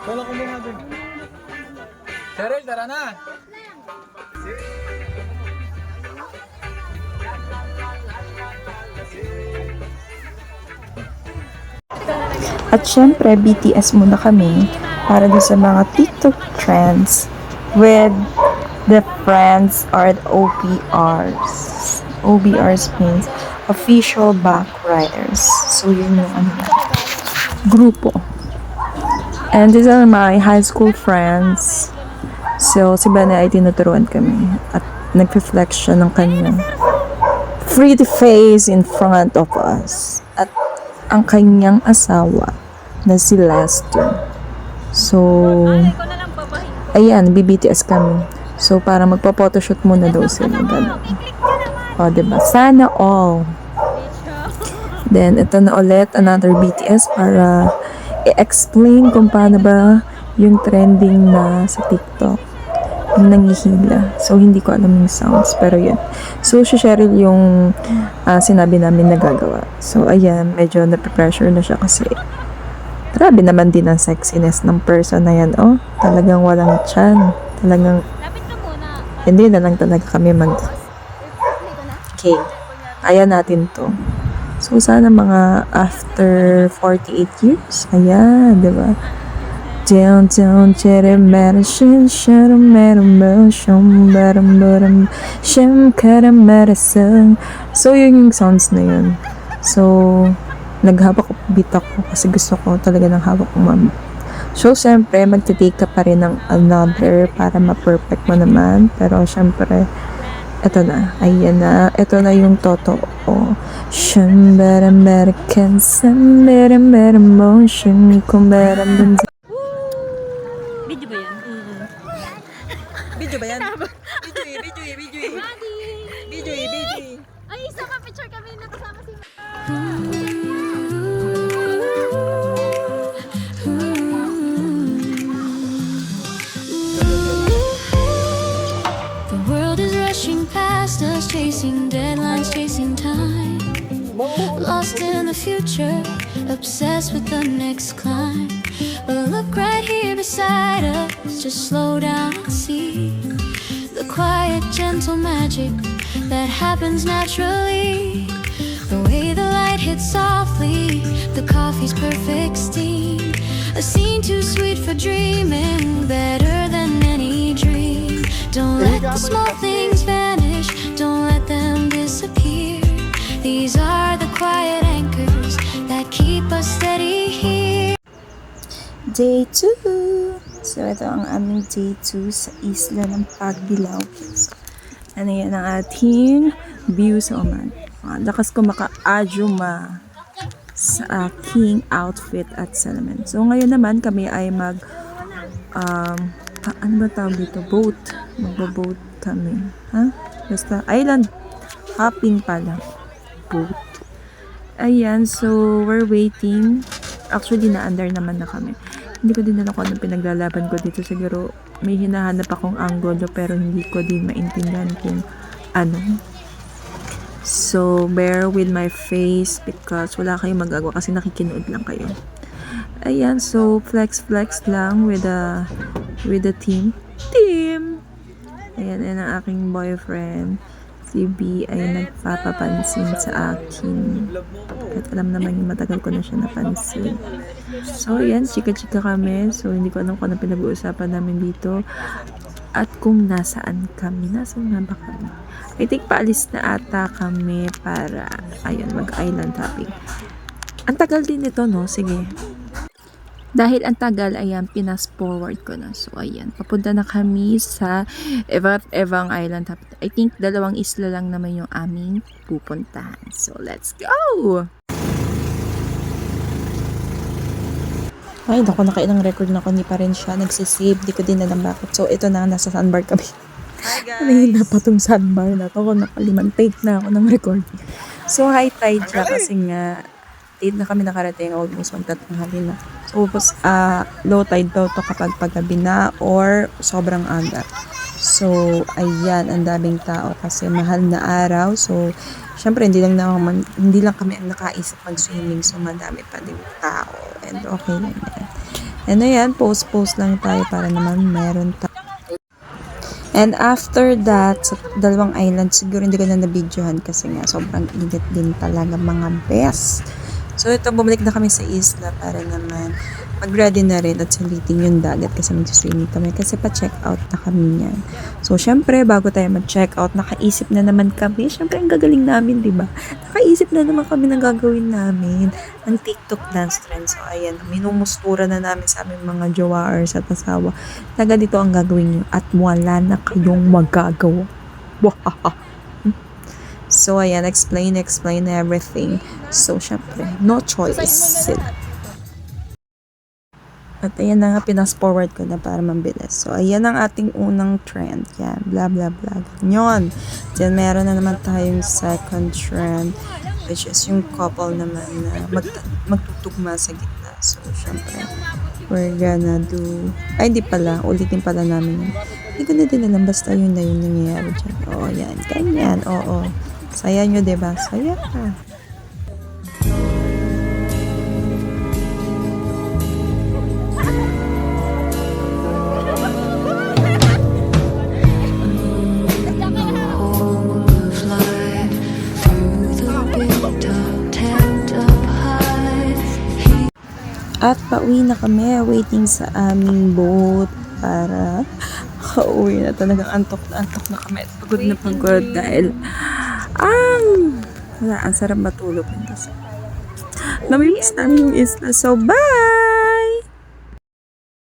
Wala ko muna din. Cheryl, tara na! At syempre, BTS muna kami para doon sa mga TikTok trends with the friends or the OBRs. OBRs means official back riders. So, yun yung ano na, grupo. And these are my high school friends. So, si Bana ay tinuturuan kami at nag-reflect siya ng kanyang pretty face in front of us. At ang kanyang asawa na si Lester. So, ayan, BBTS kami. So, para magpa-photoshoot muna daw sila. Ganun. O, diba? Sana all. Then, ito na ulit, another BTS para i-explain kung paano ba yung trending na sa TikTok. Yung nangihila. So, hindi ko alam yung sounds. Pero yun. So, si Cheryl yung sinabi namin na gagawa. So, ayan, medyo nape-pressure na siya kasi grabe naman din ang sexiness ng person na yan. Oh, talagang walang tiyan. Talagang hindi na lang talaga kami okay. Kaya natin to. So, sana mga after 48 years. Ayan, di ba? Down, down, cherry, medicine, shadow, metal, shum, baram, baram, shim, karam, so, yun yung sounds na yun. So, naghawak ko beat ako kasi gusto ko talaga ng hawak ko mama. So, syempre, magtitake ka pa rin ng another para ma-perfect mo naman. Pero, syempre, eto na. Ayan na. Ito na yung totoo. Shum, baram, American, sam, baram, baram, motion, kum, baram, baram. Video ba yan? Video ba yan? Video. Ay, isa pa picture kami na kasama si The world is rushing past us, chasing deadlines, chasing time. Lost in the future, obsessed with the next climb. But look right here beside us, just slow down and see the quiet, gentle magic that happens naturally. The way the light hits softly, the coffee's perfect steam. A scene too sweet for dreaming, better than any dream. Don't let the small things vanish, don't let them disappear. These are the quiet anchors that keep us steady here. Day 2. So, ito ang aming day 2 sa isla ng Pagbilao. So, ano yan ang ating view sa Oman. Lakas ko maka-adyuma sa aking outfit at salamin. So, ngayon naman kami ay ano ba tawag dito? Boat. Magbo-boat kami. Ha? Basta, island hopping pala. Boat. Ayan, so, we're waiting. Actually, na-under naman na kami. Hindi ko din alam kung anong pinaglalaban ko dito. Siguro, may hinahanap akong angulo pero hindi ko din maintindihan kung ano. So, bear with my face because wala kayong magagawa kasi nakikinood lang kayo. Ayan, so, flex lang with the team. Ayan, ang aking boyfriend. Si B ay nagpapapansin sa akin. At alam naman yung matagal ko na siya napansin. So, yan, chika-chika kami. So, hindi ko alam kung ano pinag-uusapan namin dito. At kung nasaan kami. Nasaan nga ba kami? I think paalis na ata kami para, ayun, mag-island hopping. Ang tagal din ito, no? Sige. Dahil ang tagal, ayan, pinas-forward ko na. So, ayan, papunta na kami sa Evang Island. I think 2 isla lang naman yung aming pupuntahan. So, let's go! Ay, naku, nakailang record na ako. Hindi pa rin siya nagsisave. Di ko din alam bakit. So, ito na, nasa sandbar kami. Hi guys! Kanina pa tong sandbar na to. Nakalimang take na ako ng recording. So, high tide siya kasi nga late na kami nakarating, almost magtatanghali na. So, low tide daw to kapag paggabi na or sobrang aga. So, ayan, ang daming tao kasi mahal na araw. So, syempre, hindi lang kami ang nakaisip mag-swimming. So, madami pa din tao. And okay lang yan. And ayan, post lang tayo para naman meron tayo. And after that, sa dalawang island, siguro hindi ko na nabidyohan kasi nga sobrang init din talaga mga best. So ito, bumalik na kami sa isla para naman mag-ready na rin at sulitin yung dagat kasi mag-swimming kami kasi pa-check out na kami niyan. So syempre, bago tayo mag-check out, nakaisip na naman kami. Syempre, ang gagaling namin, di ba? Nakaisip na naman kami ng gagawin namin ng TikTok dance trend. So ayan, minumustura na namin sa aming mga jowars at asawa. Taga dito ang gagawin nyo at wala na kayong magagawa. So ayan, explain everything. So syempre, no choice sila. At ayan na nga, pinas-forward ko na para mabilis. So, ayan ang ating unang trend. Yan, blah, blah, blah. Ganyan. Then, meron na naman tayong second trend, which is yung couple naman na magtutugma sa gitna. So, syempre, we're gonna do... Ay, hindi pala. Ulitin pala namin yun. Hindi ko na din alam. Basta yun na yun nangyayari dyan. Oo, yan. Ganyan. Oo. Saya nyo, diba? Saya ka. At pauwi na kami, waiting sa aming boat para kauwi na. Talagang antok na kami at pagod na pagod dahil ang sarap matulog. Namimiss namin yung isla. So, bye!